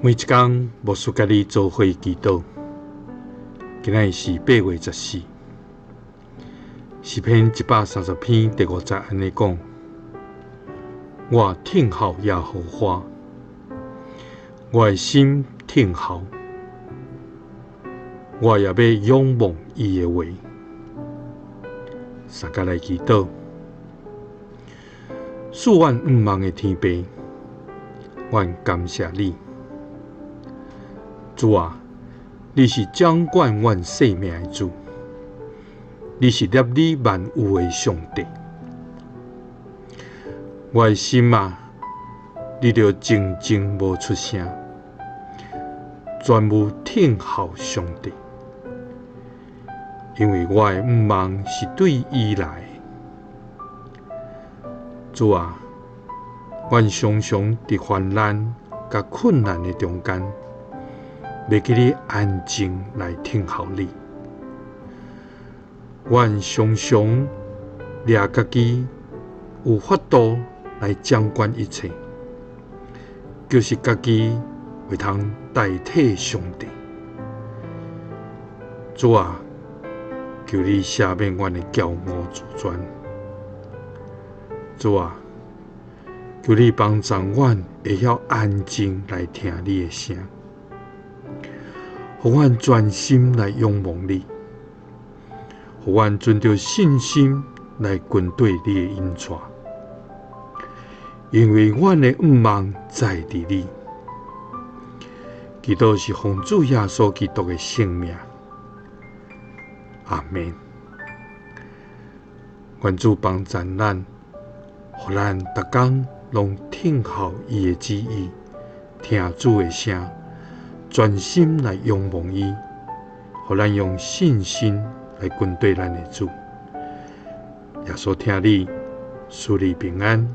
每一天，牧师甲你做伙祈祷。今仔是8月14，诗篇130篇第5节安尼讲：我听候耶和华，我的心听候，我也要仰望伊的话。三甲来祈祷，赐阮毋忘的天父，阮感谢你。主啊，你是掌管阮生命的主，你是立你万有的上帝。我的心啊，你着静静无出声，全无听候上帝，因为我的毋忘是对伊来的。主啊，阮常常伫患难甲困难的中间，要记你安静来听候你。阮常常掠家己有法度来掌管一切，就是家己会通代替上帝。主啊，求你赦免阮的骄傲自尊。主啊，求你帮助阮会晓安静来听你的声，互阮专心来仰望你，互阮存着信心来跟对你的引带，因为阮的毋忘在伫你。祈祷是奉主耶稣基督的圣名，阿们。愿主帮助咱，互咱逐工拢听候伊的旨意，听主的声，专心来仰望伊，互咱用信心来跟对咱的主。耶稣听你，赐你平安。